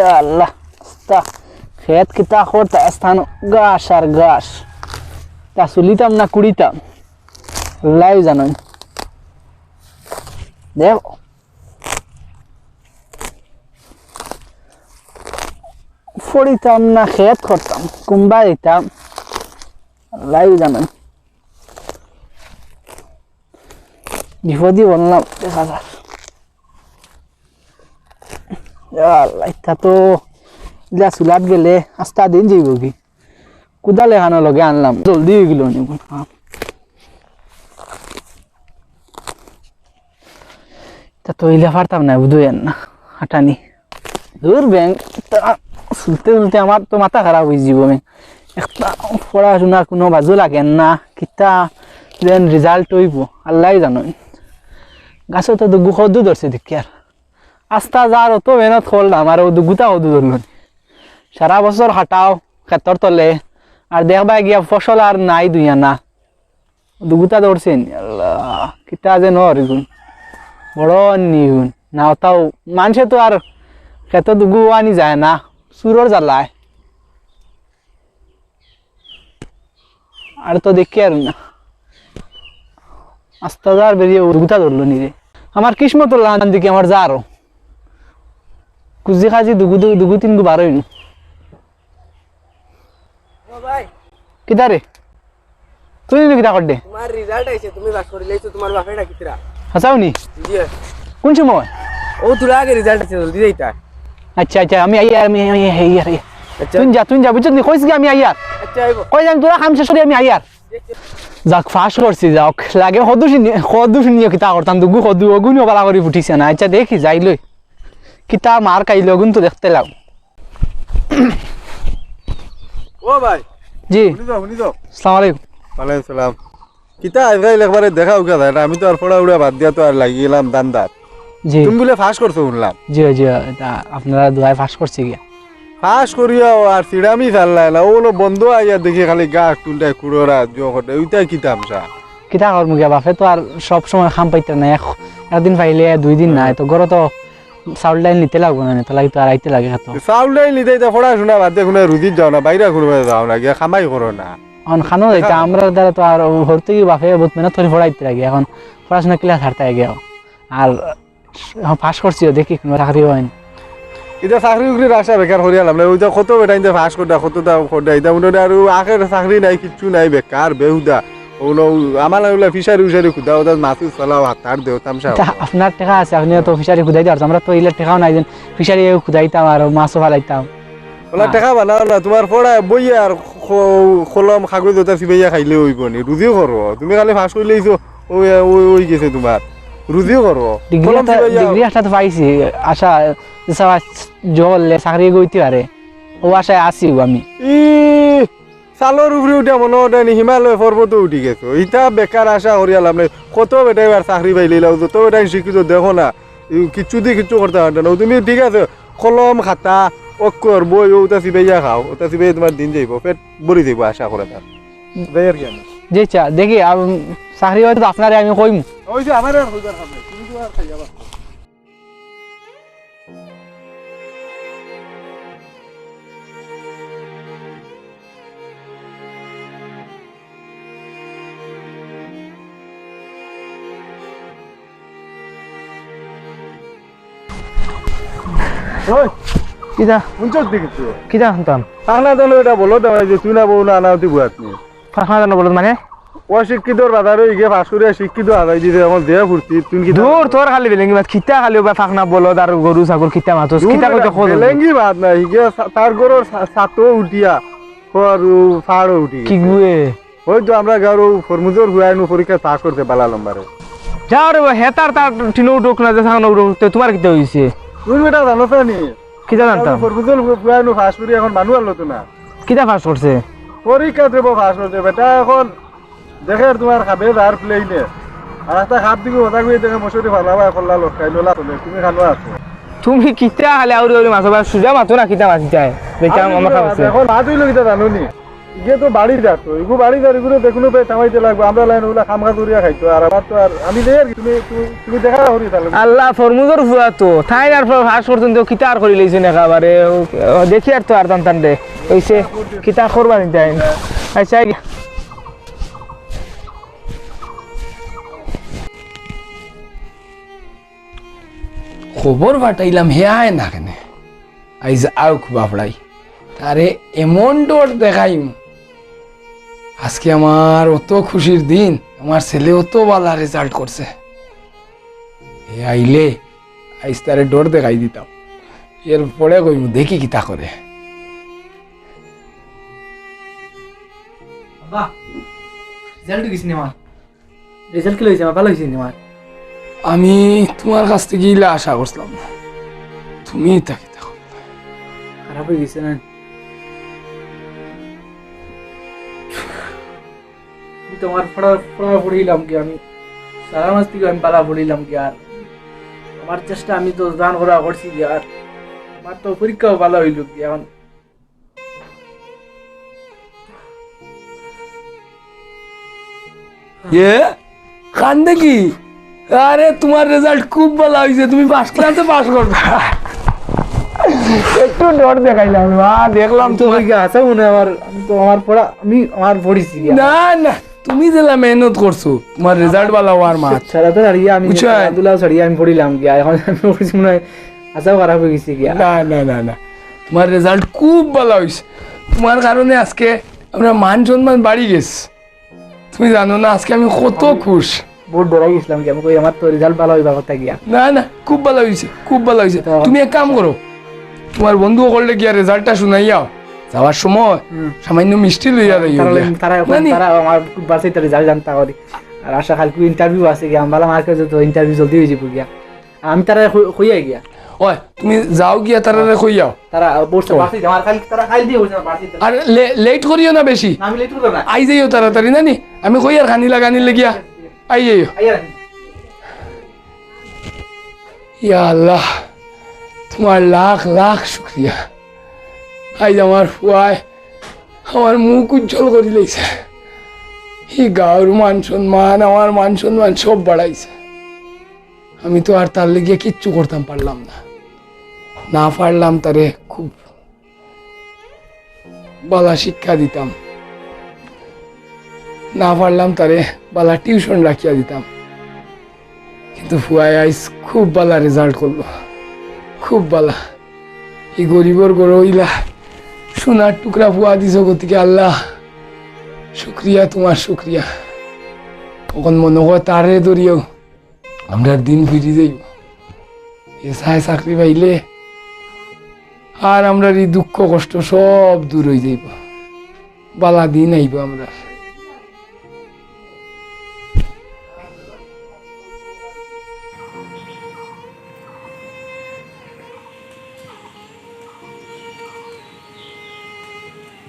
ইয়া আল্লাহ তা খেত কিতা করতে স্থান গাছ আর গাছ তা চলিতাম না কুড়িতাম লাইভ জানো দেখ ফড়িতাম না খেত করতাম কুম্বা দিতাম লাইভ জানেন বিপদই বললাম দেখা যাক আল্লাহ এটা তো ইলা চুলাত গেলে আস্তা দিন যাইব কি কুদালে খানো লগে আনলাম জলদি হয়ে গেল তা তো ইলা পারতাম না বুঝেন না হাঁটানি দূর ব্যাংক চলতে চলতে আমার তো মাথা খারাপ হয়ে যাব একটা পড়াশোনার কোনো বাজু লাগেন না কিতা যেন রেজাল্ট হইব আল্লাহ জানো গাছও তো দুগু সদু ধরছে দেখি আর আস্তা যার অত মেহনত করলাম আর ও দুগুতা সদু ধরল সারা বছর হাঁটাও ক্ষেতর তলে আর দেখবা গিয়া ফসল আর নাই দুইয়া না দুগুতা ধরছেন আল্লাহ কিতা যে নগুন বড় নিগুন না তাও মানুষে তো আর ক্ষেত দুগু আনি যায় না চুরর জ্বালায় আর তো দেখি আর না আস্তা যার বেরিয়ে দুগুতা ধরলো নিরে আমার কিসমত লান দিকে আমার যারও কুজি খাজি দুগু তিন গু বারোই নো ভাই কিতা রে তুই নি কিতা করদে তোমার রেজাল্ট আইছে তুমি পাস করে লইছো তোমার বাপে ডাকিতরা হাসাও নি জি কোন সময় ও তোর আগে রেজাল্ট আছে জলদি দেইতা আচ্ছা আচ্ছা আমি আইয়ার আচ্ছা তুই যা বুঝছ নি কইস কি আমি আইয়ার আচ্ছা আইবো কই যাম তোরা কাম শেষ করে আমি আইয়ার যাক ফাঁস করছি যাক লাগে সদুষ নিয়ে কিতা করতাম দুগু সদু অগুনিও পালা করে ফুটিছে না আচ্ছা দেখি যাই লই কিতা মার কাইল অগুন তো দেখতে লাগ ও ভাই জি শুনি যাও আসসালামু আলাইকুম ওয়ালাইকুম সালাম কিতা আজকাল একবারে দেখা উঠা যায় না আমি তো আর পড়া উড়া বাদ দিয়া তো আর লাগি গেলাম দান্দার জি তুমি বলে ফাঁস করছো শুনলাম জি জি এটা আপনারা দুয়ায় ফাঁস করছি গিয়া ফাঁস করিয়াও আর সিডামি চাল্লাই না ওগুলো বন্ধ আইয়া দেখি খালি গাছ টুলটাই কুড়োরা জোকটে ওইটাই কি তামসা কিতা করবো গিয়া বাপে তো আর সব সময় খাম পাইতে না একদিন পাইলে 2 দিন নাই তো গড় তো চাউল ডাইল নিতে লাগবো না তো লাগি তো আর আইতে লাগে তো চাউলটাই নিতে পড়াশোনা বাদ দিয়ে কোনো রুদিত যাও না বাইরে ঘুরবে যাও না গিয়া খামাই করো না এখন খানো যাইতে আমরা দ্বারা তো আর হরতে কি বাপে বহুত মেহনত করে পড়াইতে লাগে এখন পড়াশোনা ক্লাস হারতে গিয়া আর ফাঁস করছি দেখি কোনো চাকরি হয় এটা চাকরি উকরির আশা বেকার করিয়ালাম না ওইটা কত বেটা ইন্দা ফাঁস করতা কতটা করতা এটা মনে আর আখের চাকরি নাই কিচ্ছু নাই বেকার বেহুদা ওগুলো আমার ওগুলো ফিশারি উশারি খুদা ওটা মাছু চলাও হাতার দেও তামসা আপনার টাকা আছে আপনি তো ফিশারি খুদাইতে পারতো আমরা তো ইলে টাকাও নাই যেন ফিশারি খুদাইতাম আর মাছও ফালাইতাম ওলা টাকা বানাও না তোমার পড়া বই আর কলম কাগজ ওটা চিবাইয়া খাইলে হইব নি রুজিও করো তুমি খালি ফাঁস করে লইছো ওই গেছে তোমার রুজিও করো ডিগ্রি একটা তো পাইছি আশা জলে চাকরি গইতে পারে ও আশায় আসি আমি সালোর উপরে উঠে মনে ওঠেনি হিমালয় পর্বত উঠি গেছো ইটা বেকার আশা করিয়ালাম না কত বেটা এবার চাকরি পাইলে যত বেটা শিক্ষিত দেখো না কিচ্ছু দিয়ে কিচ্ছু করতে পারতো না তুমি ঠিক আছে কলম খাতা অক্ষর বই ওটা চিবাইয়া খাও ওটা চিবাই তোমার দিন যাইব পেট ভরি যাইব আশা করে তার জি চা দেখি চাকরি হয়তো আপনারে আমি কইম ওই যে আমার আর হইবার খাবে তুমি তো আর খাইয়া পারছো কিতা শুনছস দেখিছো কিতা শুনতাম পাখনা জানো এটা বলো দেওয়া যে তুই না বউ না আনাউতি বুয়াত নিয়ে ফাঁকা জানো বলত মানে অশিক্ষিতর বাজারে গিয়ে ফাঁস করে শিক্ষিত আদায় দিতে আমার দেয়া ফুর্তি তুমি কি দূর তোর খালি বেলেঙ্গি মাছ খিতা খালি বা ফাঁকনা বলত আর গরু ছাগল খিতা মাছ খিতা কইতে খোঁজ বেলেঙ্গি ভাত নাই গিয়ে তার গরুর ছাতো উঠিয়া আর ফাড়ও উঠি কি গুয়ে ওই তো আমরা গারো ফরমুজর হুয়াইনু পরীক্ষা পাস করতে পালা লম্বারে যাও রে হেতার তার টিনো উঠুক না যে সামনে উঠুক তোমার কিতা হইছে তুই বেটা জানো তো নি কিতা জানতাম ফরমুজর হুয়াইনু পাস করি এখন মানুষ আনলো তো না কিতা ফাঁস করছে পরীক্ষা দেব পাস করতে বেটা এখন দেখে তোমার খাবে যার প্লেইনে আর একটা খাপ দিকে ওটা করে দেখে মশুরি ভালাবা কল্লা লটকাই লোলা চলে তুমি খানো আছো তুমি কিতা খালি আউরি আউরি মাছ বা সুজা মাতো না কিতা মাছ যায় বেটা আমার খাইছে এখন ভাত হইলো কিতা জানো নি ইয়ে তো বাড়ি যাতো এগুলো বাড়ি যার এগুলো দেখুন থামাইতে লাগবে আমরা লাইন ওগুলো খামখা করিয়া খাইতো আর আমার তো আর আমি নেই আর কি তুমি তুমি দেখা করি তাহলে আল্লাহ ফরমুজর ফুয়া তো তাই আর ফার্স্ট পর্যন্ত কিতা আর করি লইছেন একেবারে দেখি আর তো আর টান দে হইছে কিতা করবা নিতে আচ্ছা খবর পাঠাইলাম হে আয় না কেন আইজ আও বাপড়াই তারে এমন ডর দেখাইম আজকে আমার অত খুশির দিন আমার ছেলে অত ভালো রেজাল্ট করছে হে আইলে আইজ তারে ডর দেখাই দিতাম এর পরে কইম দেখি কিতা করে বাহ রেজাল্ট কি সিনেমা রেজাল্ট কি লইছে ভালো হইছে সিনেমা আমি তোমার কাছ থেকে ইলা আশা করছিলাম না তুমি তাকে দেখো খারাপ হয়ে গেছে না তোমার পড়া পড়িলাম কি আমি সারা মাস থেকে আমি পালা পড়িলাম কি আর আমার চেষ্টা আমি তো দান করা করছি কি আর আমার তো পরীক্ষাও ভালো হইল কি এখন এ কান্দে কি আরে তোমার রেজাল্ট খুব ভালো হয়েছে তুমি ফার্স্ট ক্লাসে পাস করবে একটু ডর দেখাইলাম দেখলাম তো তুমি কি আছো মনে আমার আমি তো আমার পড়া আমি আমার পড়িছি কি না না তুমি যেলা মেহনত করছো তোমার রেজাল্ট ভালো হওয়ার মাত সারা তো ছাড়িয়ে আমি বুঝছো? আব্দুল্লাহ ছাড়িয়ে আমি পড়িলাম কি এখন আমি পড়িছি মনে হয় আশাও খারাপ হয়ে গেছে কি না না না না তোমার রেজাল্ট খুব ভালো হয়েছে তোমার কারণে আজকে আমরা মান সম্মান বাড়ি গেছি তুমি জানো না আজকে আমি কত খুশ বহুত ডরাই গেছিলাম কি আমি কই আমার তো রেজাল্ট ভালো হইবার কথা গিয়া না না খুব ভালো হয়েছে খুব ভালো হয়েছে তুমি এক কাম করো তোমার বন্ধু করলে গিয়া রেজাল্টটা শুনাইয়াও যাওয়ার সময় সামান্য মিষ্টি লইয়া দিও তারা নানি? তারা আমার বার্ষিক রেজাল্ট জানতা করি আর আশা কালকে ইন্টারভিউ আছে গিয়া আমার মার্কে তো ইন্টারভিউ জলদি হয়ে যাবো গিয়া আমি তারা কইয়াই গিয়া ওই তুমি যাও গিয়া তারারে কইয়াও তারা বসে বার্ষিক আমার কাল তারা কাল দিয়ে বসে বার্ষিক আর লেট করিও না বেশি আমি লেট করব না আই যাইও তাড়াতাড়ি নানি আমি কই আর খানি লাগানি গিয়া আই যাইও আইয়া ইয়া আল্লাহ তোমার লাখ লাখ শুক্রিয়া আজ আমার ফুয়ায় আমার মুখ উজ্জ্বল করে লেগেছে এই গাঁর মান সম্মান আমার মান সম্মান সব বাড়াইছে আমি তো আর তার লেগে কিচ্ছু করতাম পারলাম না না পারলাম তারে খুব বালা শিক্ষা দিতাম না পারলাম তারে বালা টিউশন রাখিয়া দিতাম কিন্তু ফুয়াই আইস খুব বালা রেজাল্ট করলো খুব বালা এই গরিবর গরইলা সোনার টুকরা ফুয়া দিছ গতিকে আল্লাহ শুক্রিয়া তোমার শুক্রিয়া তখন মনে হয় তারে ধরিও আমরা দিন ফিরে যাইব এসায় চাকরি পাইলে আর আমরা এই দুঃখ কষ্ট সব দূর হয়ে যাইব বালা দিন আইব আমরা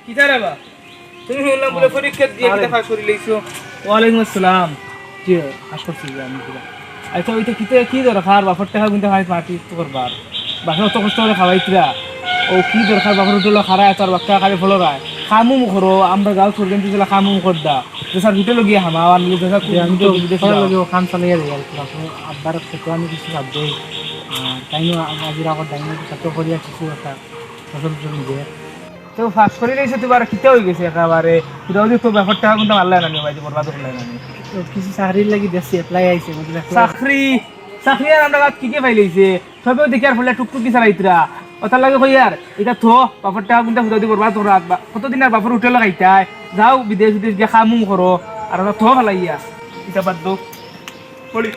কিতারে বা তুমি বললাম বলে পরীক্ষা দিয়ে কিতা পাস করে লইছো ওয়ালাইকুম আসসালাম জি পাস করছি আমি পুরা আচ্ছা ওইটা কিতে কি দরকার বাপর টাকা কিন্তু খাই পার্টি করবার বাসা অত কষ্ট করে খাওয়াইতরা ও কি দরকার বাপর হোটেল খারায় আর বাক্কা খালি ফলো রায় খামু মুখরো আমরা গাঁও সরকার দিলা খামু মুখর দা স্যার হোটেল গিয়ে হামা আর নিয়ে দেখা আমি তো খান চালিয়ে যাই আব্বার থেকে আমি কিছু ভাবছি তাই আজির আগর দাইন ছাত্র করিয়া কিছু একটা ফসল দিয়ে তো ফাঁস করে রয়েছে তো আর কিতে হয়ে গেছে একেবারে কোথাও তো ব্যাপারটা কিন্তু আল্লাহ নামি ভাই বরবাদ করলাই নামি কিছু চাকরির লাগি দেশে এপ্লাই আইছে চাকরি চাকরি আর আমরা কি কি পাই লইছে সবেও দেখি আর ফলে টুকটুকি চালাইতরা ওটার লাগে কই আর এটা থো বাপরটা কিন্তু কোথাও দিয়ে বরবাদ করা কতদিন আর বাপর হোটেল খাইতাই যাও বিদেশ বিদেশ গিয়ে খামুম করো আর ওটা থো ফেলাইয়া এটা বাদ দো পড়ি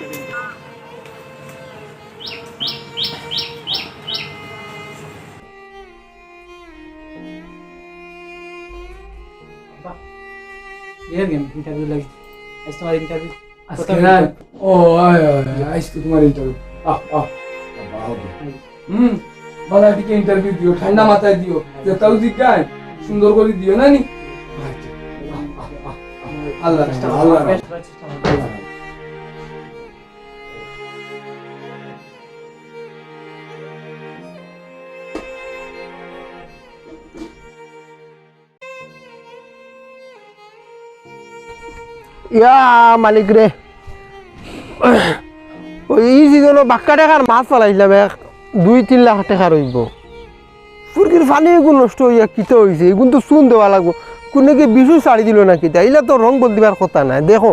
ইন্টারভিউ লাগি আজ তোমার ইন্টারভিউ ও আইস তো তোমার ইন্টারভিউ বালা দিকে ইন্টারভিউ দিও ঠান্ডা মাথায় দিও যে তাও জিজ্ঞাসা সুন্দর করে দিও না নি আল্লাহ আল্লাহ ইয়া মালিক রে ওই এই সিজনে বাক্কা টাকার মাছ পালাইছিলাম 2-3 লাখ টাকা রইব ফুরকির পানি এগুলো নষ্ট হইয়া কিতা হয়েছে এগুলো তো চুন দেওয়া লাগবো কোনো কি বিশু ছাড়ি দিল না কিতা এগুলা তো রং বল দিবার কথা নাই দেখো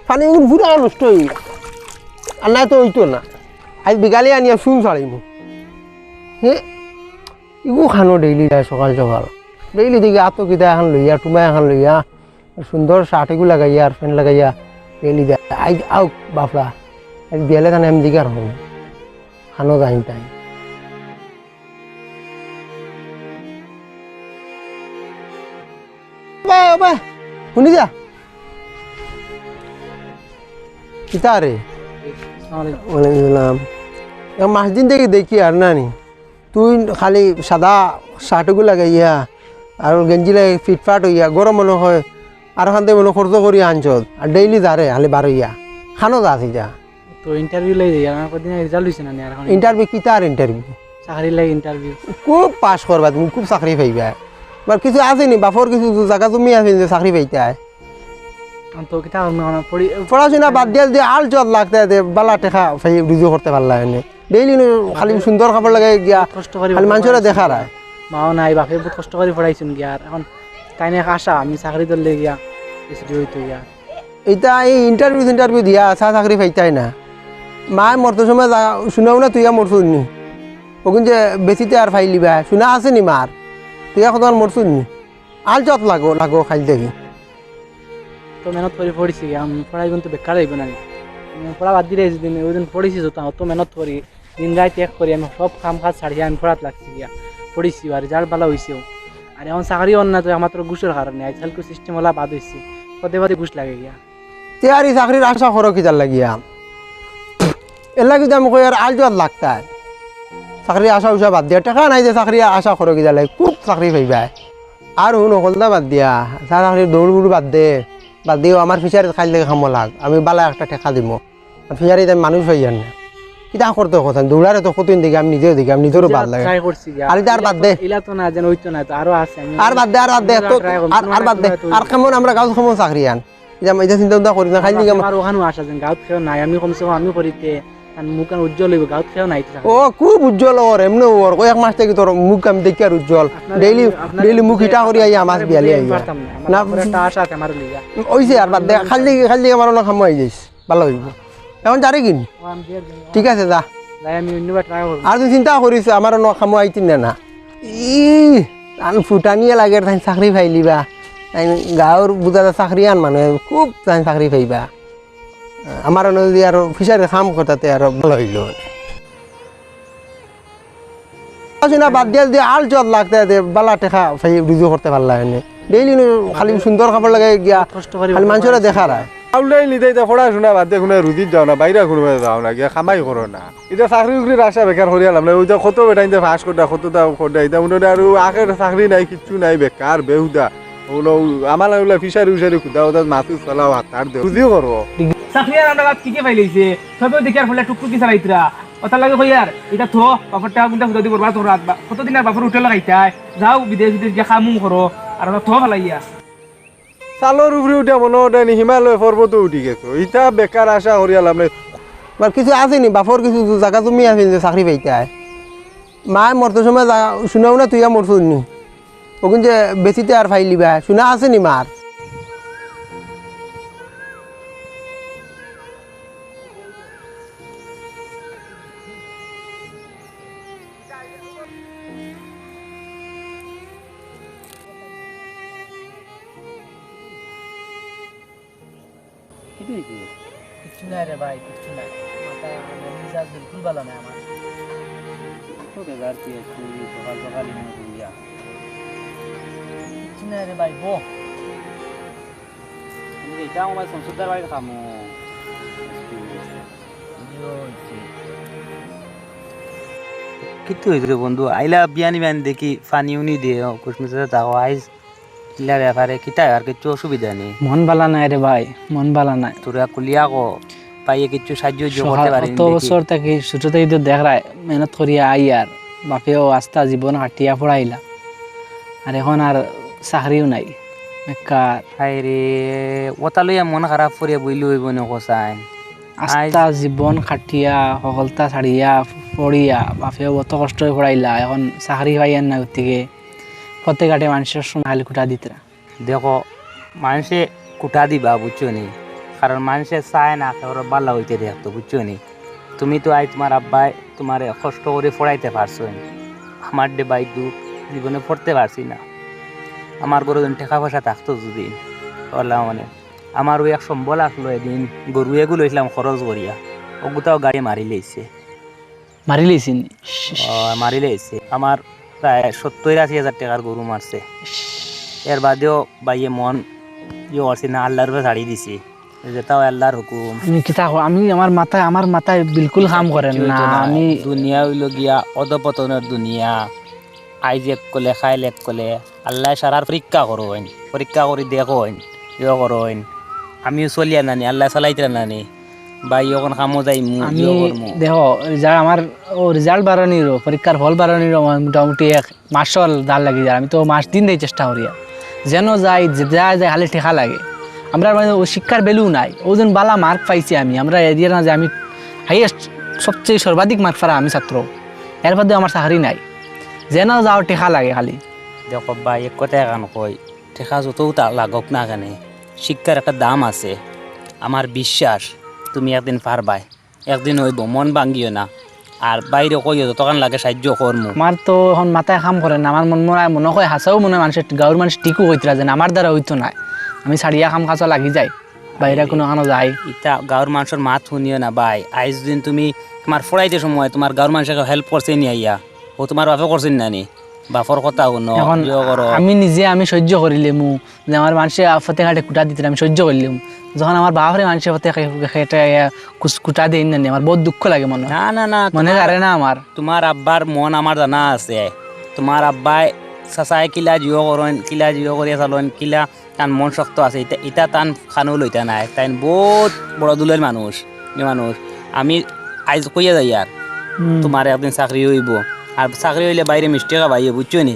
পানি এগুলো পুরা নষ্ট হইয়া আর নাই তো হইতো না আজ বিকালে আনিয়া চুন ছাড়িব হে এগুলো খানো ডেইলি যায় সকাল সকাল ডেইলি দেখি আতো কিতা এখন লইয়া টুমা এখন লইয়া সুন্দর শার্ট এগুলো লাগাইয়া আর ফ্যান লাগাইয়া ডেইলি যায় আই আও বাপলা আজ বিয়ালে তানে এম দিকে আর হন খানো যাই তাই শুনি যা কিতা রে ওয়ালাইকুম মাস দিন থেকে দেখি আর নানি তুই খালি সাদা শার্টগুলো লাগাইয়া আর গেঞ্জি লাগে ফিটফাট হইয়া গরম মনে হয় আর ওখান থেকে মনে খরচ করি আনছত আর ডেইলি যারে খালি বার হইয়া খানো যা আছে যা তো ইন্টারভিউ লই যাই আমার কদিন রেজাল্ট হইছে না আর এখন ইন্টারভিউ কিতা আর ইন্টারভিউ চাকরি লাগে ইন্টারভিউ খুব পাস করবা তুমি খুব চাকরি পাইবা এবার কিছু আছে নি বাপর কিছু জায়গা তুমি আছে যে চাকরি পাইতে তো কিতা পড়ি পড়াশোনা বাদ দিয়ে আল জল লাগতে বালা টেকা রুজু করতে পারলা এনে ডেইলি খালি সুন্দর খাবার লাগে গিয়া কষ্ট করে খালি মানুষরা দেখা রায় মাও নাই বাপে বহুত কষ্ট করে পড়াইছুন গিয়া আর এখন তাইনে আশা আমি চাকরি ধরলে গিয়া কিছু হইতো গিয়া এটা এই ইন্টারভিউ দিয়া চাকরি পাইতাই না মায় মরতে সময় শুনাও না তুই মরছুন নি ওগুন যে বেশিতে আর ফাইলিবা শুনা আছে নি মার তুই এখন আর মরছুন নি আল জত লাগো খাই দেখি তো মেহনত করে পড়িছি গিয়া আমি পড়াই কিন্তু বেকার হইব না পড়া বাদ দিয়ে দিন ওই দিন পড়েছি তো অত মেহনত করি দিন রাত এক করি আমি সব কাম কাজ ছাড়িয়ে আমি পড়াত লাগছি গিয়া পড়েছি আর রেজাল্ট ভালো হয়েছেও আর এখন চাকরি অন না তো মাত্র ঘুষের কারণে আজকালকে সিস্টেম ওলা বাদ হয়েছে পদে পদে ঘুষ লাগে গিয়া তে আর এই চাকরির আশা করো কিতার লাগিয়া এলা কিন্তু আমি কই আর আল জত লাগতা চাকরি আশা উষা বাদ দিয়া টাকা নাই যে চাকরি আশা করো কিতা লাগে খুব চাকরি পাইবা আর শুন অকলতা বাদ দিয়া চাকরি দৌড় বাদ দিও আমার ফিচারিত খাই লাগে খামো লাগ আমি বালা একটা টেকা দিব ফিচারিত আমি মানুষ হই না কিতা করতে কথা দৌড়ারে তো কতদিন দেখি আমি নিজেও দেখি আমি নিজেরও বাদ লাগে ট্রাই করছি গিয়া আর আর বাদ দে ইলা তো না যেন হইতো না তো আরো আছে আমি আর বাদ দে আর বাদ দে আর কেমন আমরা গাঁও কেমন চাকরি আন এটা চিন্তা করি না খাই আমার ওখানে আসা যেন গাঁত খেয়েও নাই আমি কমসে কম আমি করিতে মুখ উজ্জ্বল হইব গাঁত খেয়েও নাই ও খুব উজ্জ্বল ওর এমনি ওর কয়েক মাস থেকে তোর মুখ আমি দেখি আর উজ্জ্বল ডেইলি মুখ ইটা করি আই মাছ বিয়ালি আই না একটা আশা আছে আমার লিগা ওইছে আর বাদ দে খালি আমার অনেক খামো আই যাইস ভালো হইব এখন যারে কিন ঠিক আছে যা আমি অন্যবার ট্রাই করব আর তুই চিন্তা করিস আমার অনেক খামো আইতিন না ই আন ফুটানিয়ে লাগে তাই চাকরি পাইলিবা তাই গাঁৱৰ বুজা চাকরি আন মানুহে খুব তাই চাকরি পাইবা আমার যদি আর ফিশারি কাম করতে আর ভালো হইল পড়াশোনা বাদ দিয়ে আল জল লাগতে বালা টেকা রুজু করতে পারলা এনে ডেইলি খালি সুন্দর খাবার লাগে গিয়া কষ্ট করে খালি মানুষরা দেখা রায় আউলাই নিতে পড়াশোনা বাদ দিয়ে কোনো রুদিত যাও না বাইরে কোনো যাও না গিয়া খামাই করো না এটা চাকরি উকরির আশা বেকার করিয়ালাম না ওই যে কত বেটা ইন্দে ফাঁস করতা কতটা করতা এটা উন্নয়ন আর আগের চাকরি নাই কিচ্ছু নাই বেকার বেহুদা ওগুলো আমার ওগুলো ফিশারি উশারি খুদা ওদের মাছু চলাও হাতার দেও বুঝিও করবো চাকরি আর আমরা কি পাইলাইছে সবে দেখি আর ফলে টুকটুকি চালাইতরা ওটা লাগে কই আর এটা থো বাপর টাকা গুন্ডা খুদা দিব তোর রাত বা কতদিন আর বাপর উঠে লাগাইতাই যাও বিদেশ গিয়ে কামুম করো আর ওটা থো ফেলাইয়া চালোর উপরে উঠে মনে ওঠেন হিমালয় পর্বত উঠি গেছো এটা বেকার আশা করিয়ালাম না কিছু আছে নি বাপর কিছু জায়গা তুমি আছে যে চাকরি পাইতে মায় মরতে সময় শুনাও না তুই মরছুন নি ওগুন যে বেশিতে আর ফাইলিবা শুনা আছে নি মার কিছু নাই রে ভাই কিছু নাই মাথা মেজাজ বিলকুল ভালো নাই আমার তো বেজার কি সকাল সকাল ইয়া কিছু নাই রে ভাই বো আমি এটা আমার সংসদের বাড়ির খামো কিতু হয়েছে বন্ধু আইলা বিয়ানি ব্যান দেখি ফানি উনি দিয়ে কুসমিসে তাও আইস ইলা ব্যাপারে কিতা আর কিছু অসুবিধা নেই মন বালা নাই রে ভাই মন বালা নাই তোরা কুলিয়া কো পাইয়ে কিছু সাহায্য করতে পারি কত বছর থেকে ছোট থেকে তো দেখ রায় মেহনত করিয়া আই আর বাপেও আস্তা জীবন কাটিয়া পড়াইলা আর এখন আর চাকরিও নাই বেকার হাই রে ওটা লইয়া মন খারাপ করিয়া বইলে হইব না কোসাইন আস্তা জীবন খাটিয়া সকলতা ছাড়িয়া পড়িয়া বাপেও অত কষ্ট হয়ে পড়াইলা এখন চাকরি পাইয়ান না গতিকে প্রত্যেক ঘাটে মানুষের সময় খালি কুটা দিতরা দেখো মানুষে কুটা দিবা বুঝছো নি কারণ মানুষে চায় না কেউ বাল্লা হইতে দেখতো বুঝছো নি তুমি তো আই তোমার আব্বাই তোমার কষ্ট করে পড়াইতে পারছো আমার ডে বাই দুঃখ জীবনে পড়তে পারছি না আমার গরু দিন টাকা পয়সা থাকতো যদি বললাম মানে আমার ওই এক সম্বল আসলো এদিন গরু এগুলো লইছিলাম খরচ করিয়া ওগুতাও গাড়ি মারি লেছে মারি লইছিন মারি লেছে আমার প্রায় 70-80 হাজার টাকার গরু মারছে এর বাদেও বাইয়ে মন ইয়ে করছি না আল্লাহর উপরে ছাড়িয়ে দিছি যেটাও আল্লাহর হুকুম আমি কিতা আমি আমার মাথায় বিলকুল কাম করেন না আমি দুনিয়া হইল গিয়া অধপতনের দুনিয়া আইজ এক কলে খাইল এক কলে আল্লাহ সারার পরীক্ষা করোইন পরীক্ষা করি দেখোইন ইয়ে করোইন আমিও চলিয়া নানি আল্লাহ চালাইতে নানি বা ইয়খন কামো যাইমু আমি ইয়ে করমু দেখো রেজাল্ট আমার রেজাল্ট বাড়ানিরও পরীক্ষার ফল বাড়ানিরও মোটামুটি 1 মাসল দাল লাগি যায় আমি তো মাস দিন দেই চেষ্টা করিয়া যেন যায় যায় খালি ঠেকা লাগে আমরা মানে ও শিক্ষার ভ্যালু নাই ওজন বালা মার্ক পাইছি আমরা এরিয়া না যে আমি হাইয়েস্ট সবচেয়ে সর্বাধিক মার্ক পারা আমি ছাত্র এর বাদে আমার চাকরি নাই যেন যাও ঠেকা লাগে খালি দেখো বা এক কথায় কান কই ঠেকা যতও তা লাগক না কেন শিক্ষার একটা দাম আছে আমার বিশ্বাস তুমি একদিন পারবাই একদিন হইব মন ভাঙ্গিও না আর বাইরে কইও যতক্ষণ লাগে সাহায্য করমু আমার তো এখন মাথায় কাম করে না আমার মনে হয় হাসাও মনে হয় মানুষের গাঁর মানুষ টিকু হইতরা যেন আমার দ্বারা হইতো না আমি ছাড়িয়া কাম কাজও লাগি যাই বাইরে কোনো কানো যাই ইটা গাঁর মানুষের মাত শুনিও না ভাই আইজ দিন তুমি তোমার ফড়াইতে সময় তোমার গাঁর মানুষকে হেল্প করছে নি আইয়া ও তোমার বাপে করছেন না নি বাপর কথা শুনো এখন ইয়ে করো আমি নিজে আমি সহ্য করিলাম যে আমার মানুষে ফতে ঘাটে কুটা দিতে আমি সহ্য করলাম যখন আমার বাপরে মানুষের ফতে কুটা দেই না আমার বহুত দুঃখ লাগে মনে না না না মনে করে না আমার তোমার আব্বার মন আমার জানা আছে তোমার আব্বাই চাচাই কিলা জিও করেন কিলা জিও করিয়া চালেন কিলা তার মন শক্ত আছে ইটা টান খানো লইতা নাই তাই বহুত বড় দুলের মানুষ আমি আইজ কইয়া যাই আর তোমার একদিন চাকরি হইব আর চাকরি হইলে বাইরে মিষ্টি খাবাইয়ে বুঝছো নি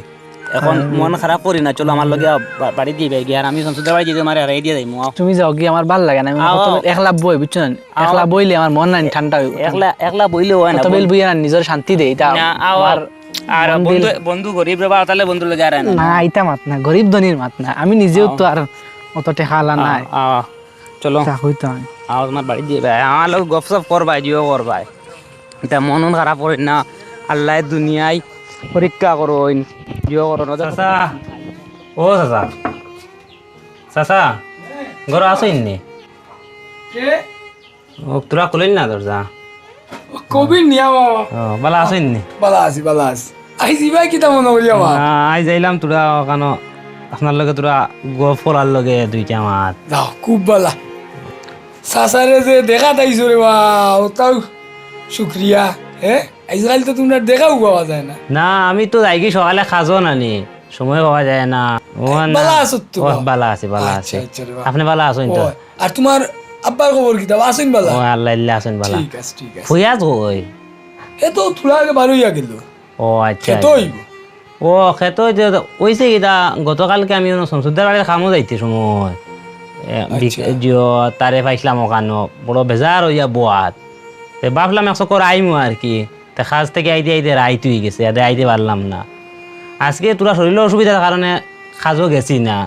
এখন মন খারাপ করি না চলো আমার লগে বাড়ি দিয়ে বাইরে আর আমি সংসদের বাড়ি দিয়ে আমার হারাই দিয়ে যাই তুমি যাও কি আমার ভাল লাগে না আমি একলা বই বুঝছো না একলা বইলে আমার মন না ঠান্ডা হইব একলা বইলেও হয় না তবে বইয়া না নিজের শান্তি দেই এটা আমার আর বন্ধু গরিব রে বা তাহলে বন্ধু লগে আর না এটা মাত না গরিব ধনির মাত না আমি নিজেও তো আর অত টেকালা নাই চলো হইতো তোমার বাড়ি দিয়ে ভাই আমার লোক গপসপ করবাই জিও করবাই এটা মন খারাপ করেন না আল্লাহ দুনিয়ায় পরীক্ষা করুন জিও করো না চাচা ও চাচা চাচা ঘর আসইন নি ও তোরা খুলেন না দরজা কবির নিয়া বাবা ও বালা আসইন নি বালা আছি আইছি ভাই কিতা মনে করি আমার আই যাইলাম তোরা কেন আপনার লগে তোরা গপ করার লগে দুইটা মাত যাও খুব বালা সাসারে যে দেখা তাইছো রে বা ওটাও শুক্রিয়া হ্যাঁ আজকাল তো তোমরা দেখাও পাওয়া যায় না না আমি তো যাই কি সকালে খাজো নানি সময় পাওয়া যায় না ও না বালা আছো তো ও বালা আছে আচ্ছা, আচ্ছা রে বাবা। আপনি বালা আসইন তো ও, আর তোমার আব্বার খবর কিতা আসেন বালা ও আল্লাহ ইল্লা আসইন বালা ঠিক আছে ফুয়া তো ওই এ তো থোড়া আগে বার হইয়া গেল ও আচ্ছা খেত হইব ও খেতো ওইছে কিটা গতকালকে আমি সংসদের বাড়ির কামও যাইতে সময় তারে পাইছিলাম ওখানো বড় বেজার হইয়া বোয়াত ভাবলাম একশো করে আইমু আর কি তা খাজ থেকে আইতে আইতে রাইত হয়ে গেছে আইতে পারলাম না আজকে তোরা শরীরের অসুবিধার কারণে খাজও গেছি না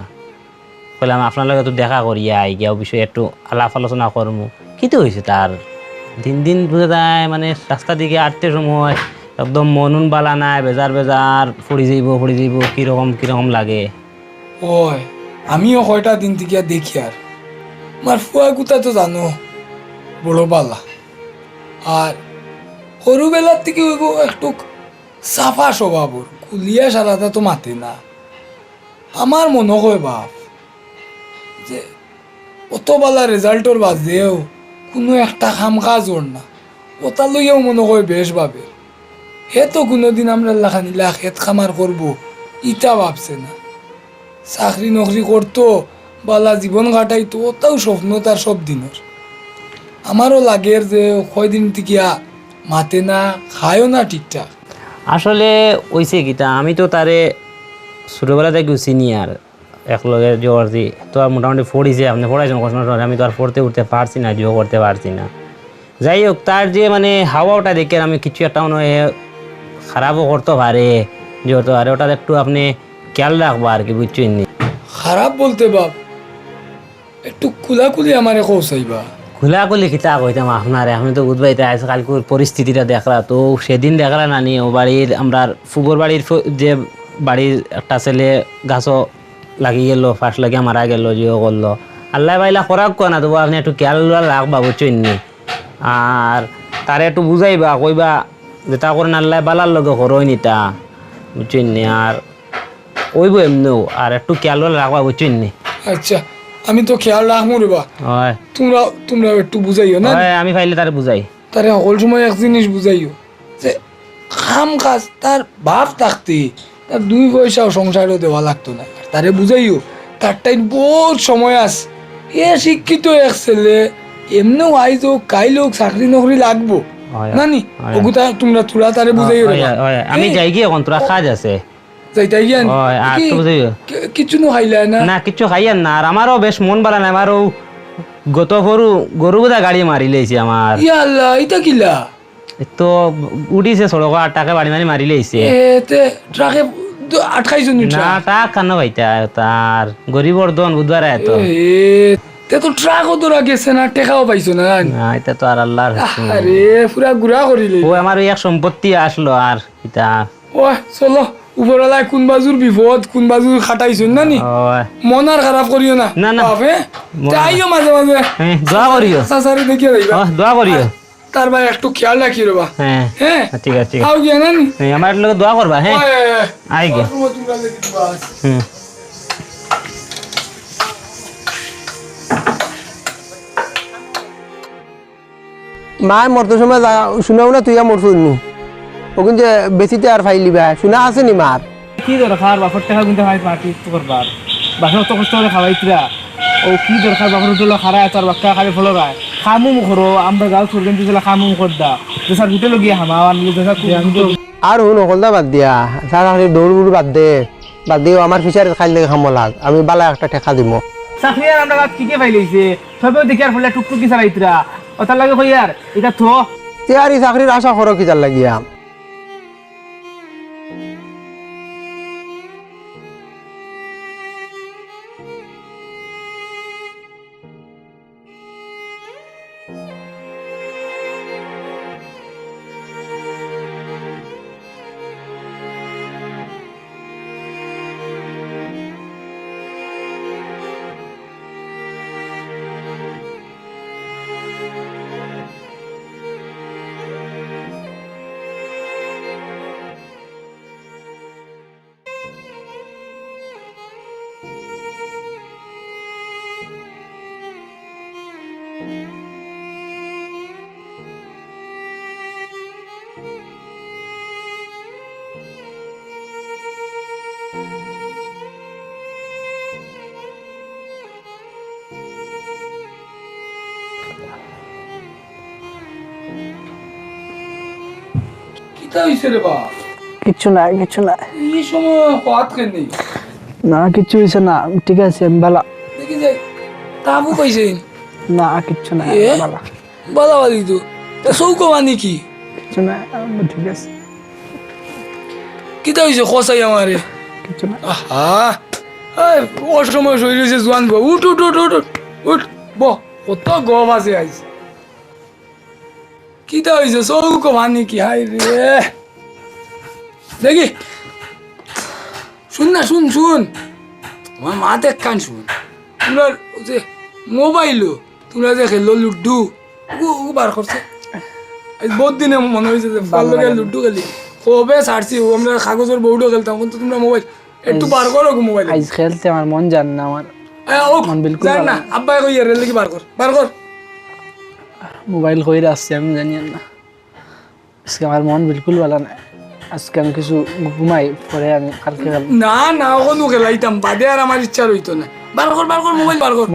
বললাম আপনার লগে তো দেখা করিয়া আই গিয়া বিষয়ে একটু আলাপ আলোচনা করমু কিতো হয়েছে তার দিন দিন বুঝে যায় মানে রাস্তা দিকে আটতে সময় একদম মনুন বালা নাই বেজার ফুড়ি যাইব কিরকম লাগে ওই আমিও কয়টা দিন থেকে দেখি আর আমার ফুয়া গুতা তো জানো বড় বালা আর সরুবেলার থেকে হইব একটু সাফা স্বভাবর কুলিয়া সারাটা তো মাতে না আমার মনে হয় বাপ যে অত বালা রেজাল্টর বাজেও কোনো একটা কাম কাজ ওর না ওটা লইয়াও মনে হয় বেশ ভাবে হে তো কোনোদিন আমরা লাখানিলা খেত খামার করবো ইটা ভাবছে না চাকরি নকরি করতো বালা জীবন কাটাইতো ওটাও স্বপ্ন তার সব দিনের আমারও লাগে যে কয়দিন টিকিয়া মাতে না খায়ও না ঠিকঠাক আসলে ওইছে কিটা আমি তো তারে ছোটোবেলা থেকে চিনি আর একলগে জিও করছি তো আর মোটামুটি পড়িছে আপনি পড়াইছেন কষ্ট আমি তো আর পড়তে উঠতে পারছি না জিও করতে পারছি না। যাই হোক তার যে মানে হাওয়াটা দেখে আমি কিছু একটা মনে হয় খারাপও করতে পারে যে হতে পারে, ওটা একটু আপনি খেয়াল রাখবো আর কি, বুঝছেন নি? খারাপ বলতে বাপ একটু খুলাখুলি আমারে কৌসাইবা। খোলাখুলি খিতা কইতাম আপনারে, আপনি তো বুঝবাইতে আজকালকার পরিস্থিতিটা দেখলা তো, সেদিন দেখলা নানি ও বাড়ির আমরা ফুবর বাড়ির যে বাড়ির একটা ছেলে গাছও লাগি গেল, ফার্স্ট লাগিয়ে মারা গেল, জিও করলো। আল্লাহ বাইলা খরাক কয় না, তবু আপনি একটু খেয়াল রাখবা, বুঝছেন নি? আর তারে একটু বুঝাইবা, কইবা যেটা করেন আল্লাহ বালার লগে করই নিতা, বুঝছেন নি? আর কইব এমনিও, আর একটু খেয়াল রাখবা, বুঝছেন নি? আচ্ছা আমি তো খেয়াল রাখবো রে বা, হয় তোমরা একটু বুঝাইও না, হয়, আমি পাইলে তারে বুঝাই। তারে সকল সময় এক জিনিস বুঝাইও যে খাম কাজ তার বাপ থাকতে তার 2 পয়সাও সংসারও দেওয়া লাগতো না। আর তারে বুঝাইও তার টাইম বহুত সময় আছে, এ শিক্ষিত এক ছেলে এমনিও আইজ হোক কাইল হোক চাকরি নকরি লাগবো হয়, নানি, হয়। ওগুতা তোমরা তারে বুঝাইও রে বা। আমি যাই গিয়ে এখন তোরা কাজ আছে, যাইতাই গিয়া হয়, আর তো বুঝাইও কিছু নো খাইলা না? না কিছু খাইয়ান না। আর আমারও বেশ মন বালা নাই, আমারও গত গরু বোধা গাড়ি মারি লেছে আমার, ইয়া আল্লাহ এটা কিলা তো উঠিছে সড়ক 8 টাকা বাড়ি মারি লেছে। এতে ট্রাকে আটকাইছো নি না ট্রাক? তা কান্ন ভাইতা তার গরিবর দন বুধবার এত তে তো ট্রাকও তোরা গেছে না, টেকাও পাইছো না? না এটা তো আর আল্লাহর হুকুম। আরে পুরা গুড়া করিলে। ও আমার ওই এক সম্পত্তি আসলো আর এটা ও চলো উপরওয়ালায় কোন বাজুর বিপদ কোন বাজুর খাটাইছো না নি, হয়। মন আর খারাপ করিও না। না, না। বাপে মন- যাইও মাঝে মাঝে দোয়া করিও, সাসারে দেখিয়ে যাইবা। দোয়া করিও। তার ভাই একটু খেয়াল রাখিও রে বা। হ্যাঁ হ্যাঁ ঠিক আছে, ঠিক আও আছে। গিয়া না নি? আমার লোক দোয়া করবা, হ্যাঁ আই গে। তোমরা দেখি বাস। হুম মায় মরতে সময় শুনাও না তুই মরছো নি, ও কিন্তু বেশিতে আর ফাইলিবা শুনা আছে নি মার? কি দরকার বাপর টাকা কিন্তু খাই পার্টি করবার, বাসা তো কষ্ট করে খাওয়াইতরা, ও কি দরকার বাপর উঠলো খারায় তার বাক্কা খালি ফলো রায় খামুম করো, আমরা গাও সরবেন দিয়েছিল খামুম করদা দেশার হোটেল গিয়ে হামা আর নিজে দেশা আর হুন অকলদা বাদ দিয়া সারাখানি দৌড় বুড় বাদ দিও আমার ফিচারে খাইলে খামো লাগ, আমি বালা একটা ঠেকা দিব। চাকরি আর আমরা কি কে পাইলাইছে সবেও দেখি আর ফলে টুকটুকি চালাইতরা, ও তার লাগে কই আর এটা থো তে আর এই চাকরির আশা করো কি তার লাগিয়া? কিতা হইছে রে বা? কিচ্ছু নাই, কিচ্ছু নাই, এই সময় হাত কেন নেই? না কিচ্ছু হয়েছে না, ঠিক আছে আমি বালা। দেখি যাই তাবু পাইছে না কিচ্ছু নাই, এ? বালা বালা বালি তো চৌকো মানে কি কিচ্ছু নাই, আমি ঠিক আছে, কিতা হইছে খসাই আমারে? কিচ্ছু নাই। আহা এই অসময় শরীরে যে জোয়ান বউ উঠ উঠ উঠ উঠ উঠ ব কত গম আছে আইস কিতা হইছে চৌকো মানে কি? হাই রে দেখি শুন না শুন শুন আমার মা দেখ কান শুন, তোমরা যে মোবাইলও তোমরা যে খেলো লুডু ও বার করছে আজ বহুত দিনে মনে হয়েছে যে ভাল লাগে লুডু খেলি কবে ছাড়ছি আমরা কাগজের বউডো খেলতাম কিন্তু তোমরা মোবাইল একটু বার করো মোবাইল আজ খেলতে আমার মন জান না, আমার মন বিলকুল জান না আব্বাই কই রে লাগি বার কর মোবাইল কইরা আসছে আমি জানি না, আজকে আমার মন বিলকুল ভালো নাই, আজকে আমি কিছু ঘুমাই পরে আমি কালকে খেলবো। না না কোনো খেলাইতাম বাদে আর আমার ইচ্ছা রইতো না, বার কর মোবাইল বার কর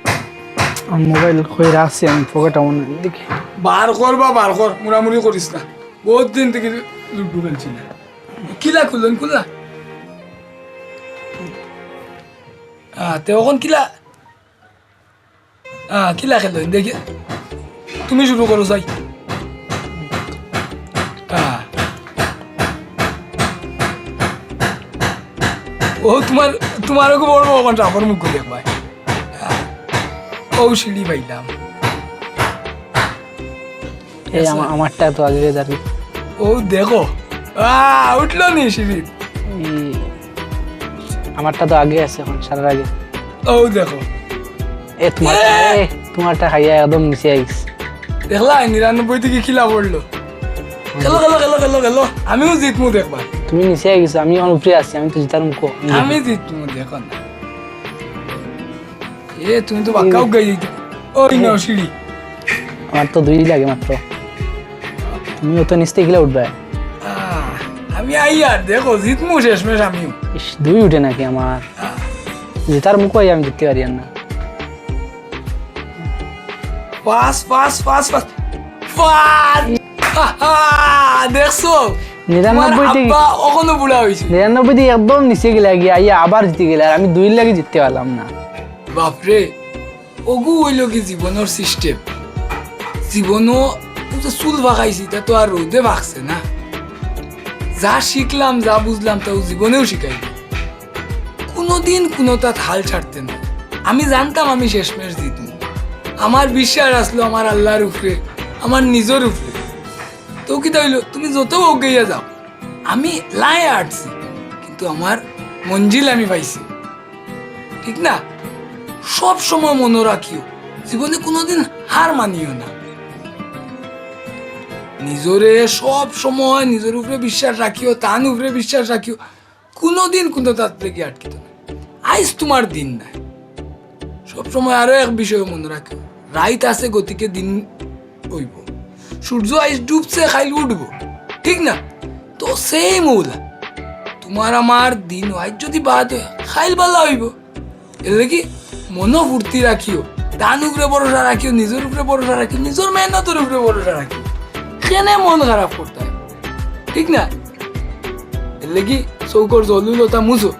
মোবাইল কইরা আসছে আমি পকেটে মনে দেখি বার কর মুড়ামুড়ি করিস না, বহুত দিন থেকে লুডু খেলছি না। কিলা খুললেন খুললা তে ওখন কিলা কিলা খেলো দেখি তুমি শুরু করো যাই ও তোমার খুব বড় ওখানটা আমার মুখ দেখবাই ও সিঁড়ি পাইলাম এই আমারটা তো আগে দাঁড়ি ও দেখো উঠলো নি সিঁড়ি আমারটা তো আগে আছে এখন সারার আগে ও দেখো তোমারটা খাইয়া একদম নিচে আইস দেখলা 99 থেকে খিলা পড়লো খেলো খেলো খেলো খেলো খেলো আমিও জিতমু দেখবা তুমি নিচে গেছো আমি এখন উপরে আছি আমি তো জিতার মুখ আমি জিতমু দেখো না তুমি তো বাক্কাও গাই দিতে ওই নাও সিঁড়ি আমার তো 2 লাগে মাত্র তুমিও তো নিচে গেলে উঠবে আমি আই আর দেখো জিতমু শেষমেশ আমিও 2 উঠে নাকি আমার জিতার মুখ আমি জিততে পারি না পাস পাস পাস পাস দেখছো 99 থেকে ওখানে বুড়া হয়েছে 99 থেকে একদম নিচে গেলে গিয়ে আইয়া আবার জিতে গেলে আর আমি 2 লাগে জিততে পারলাম না বাপরে ওগু হইল কি জীবনের সিস্টেম জীবনও তো চুল ভাগাইছি তা তো আর রোদে ভাগছে না যা শিখলাম যা বুঝলাম তাও জীবনেও শিখাই কোনোদিন কোনো তাত হাল ছাড়তে না আমি জানতাম আমি শেষমেশ জিতব আমার বিশ্বাস আসলো আমার আল্লাহর উপরে আমার নিজের উপরে তো কি তাইলো তুমি যত অজ্ঞাইয়া যাও আমি লাই আটছি কিন্তু আমার মঞ্জিল আমি পাইছি ঠিক না সব সময় মনে রাখিও জীবনে কোনোদিন হার মানিও না নিজরে সব সময় নিজের উপরে বিশ্বাস রাখিও তান উপরে বিশ্বাস রাখিও কোনোদিন কোনো তার থেকে আটকিত না আইস তোমার দিন নাই সবসময় আরো এক বিষয় মনে রাখিও রাইত আছে গতিকে দিন হইব সূর্য আইস ডুবছে খাইল উঠব ঠিক না তো সেই মূল তোমার আমার দিন আইস যদি বাদ হয় খাইল বালা হইব এর কি মনো ফুর্তি রাখিও তান উপরে ভরসা রাখিও নিজের উপরে ভরসা রাখিও নিজের মেহনতের উপরে ভরসা রাখিও কেনে মন খারাপ করতে হয় ঠিক না এর কি চৌকর জলুলতা মুছো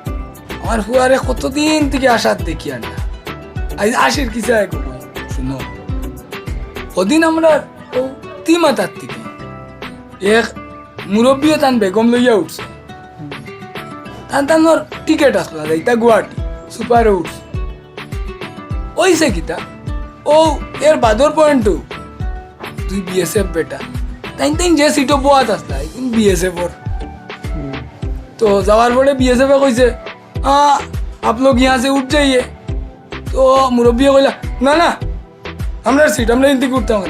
আমার ফুয়ারে কতদিন থেকে আসার দেখি আর না আজ আশির কি চাই শুনো ওদিন আমরা তিমাতার থেকে এক মুরব্বীও তান বেগম লইয়া উঠছে তানোর টিকেট আসলো এইটা গুয়াহাটি সুপারে উঠছে ওইছে কিতা ও এর বাদর পয়েন্টও তুই বিএসএফ বেটা তাই যে সিটও বোয়াত আসলা এখন বিএসএফ ওর तो जावार पड़े बीएसएफ कैसे हाँ आप लोग यहाँ से उठ जाइए तो मुरब्बी बोला ना ना हमारा सीट हमने इंतजार करता हूँ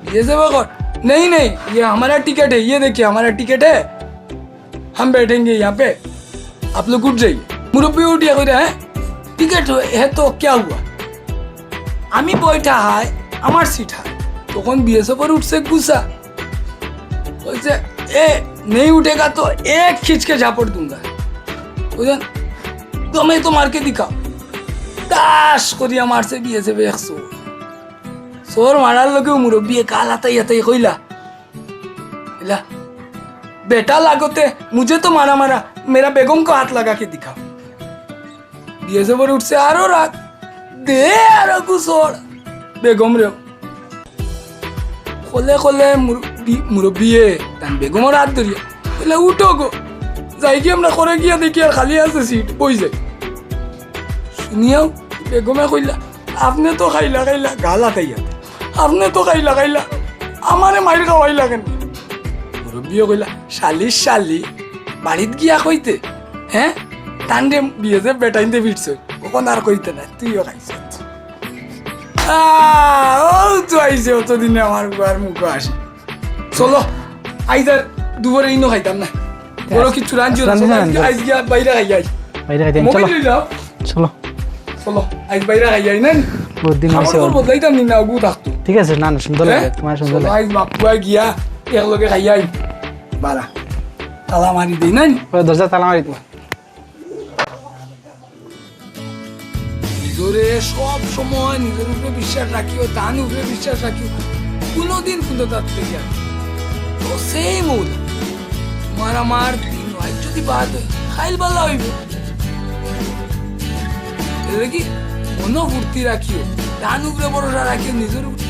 बीएसएफ और नहीं नहीं ये हमारा टिकट है ये देखिए हमारा टिकट है हम बैठेंगे यहाँ पे आप लोग उठ जाइए मुरब्बी उठ गया है टिकट है तो क्या हुआ आमी बैठा है हमार सीट है तो कौन बीएसएफ पर उठ से गुस्सा वैसे ए नहीं उठेगा तो एक खींच के झापड़ दूंगा तो मैं तो मार के दिखा दाश करिया मार से बीएसएफ 100 सोर मारार लगे मुरब्बी काल आता कइला इला बेटा लागोते मुझे तो मारा मारा मेरा बेगम को हाथ लगा के दिखा बीएसएफ पर उठ से आरो रात दे आरो कुसोड़ बेगम रे खोले खोले मुरब्बी तान बेगमर हाथ धरिया बोले उठो गो जाइए আমরা করে গিয়া দেখি আর খালি আছে সিট বই যাই শুনিয়াও বেগমে কইলা আপনি তো খাইলা খাইলা গালা তাইয়া আপনি তো খাইলা খাইলা আমারে মাইর খাওয়াইলা কেন মুরব্বিও কইলা শালি বাড়িত গিয়া কইতে হ্যাঁ তান্ডে বিয়েতে বেটাইতে ফিরছ কখন আর কইতে না তুইও খাইছ ও তো আইছে অতদিনে আমার ঘর মুখ আসে চলো আইজার দুপুরে ইনো খাইতাম না বড় কিছু রাঞ্জিও আইজ গিয়া বাইরে খাইয়াই চলো চলো চলো আইজ বাইরে খাইয়াই না বহুত দিন হইছে বদলাইতাম না আগু থাকতো ঠিক আছে না না সুন্দর লাগে তোমার সুন্দর লাগে আইজ বাপুয়া গিয়া একলগে খাইয়াই বারা তালা মারি দেই না দরজা তালা মারি দিও নিজরে সব সময় নিজের উপরে বিশ্বাস রাখিও তান উপরে বিশ্বাস রাখিও কোনোদিন কোনো তার থেকে তো সেই মূল তোমার আমার দিন হয় যদি বাদ হয় খাইল বালা হইব কি মনো ফুর্তি রাখিও ডান উপরে ভরসা রাখিও নিজের উপরে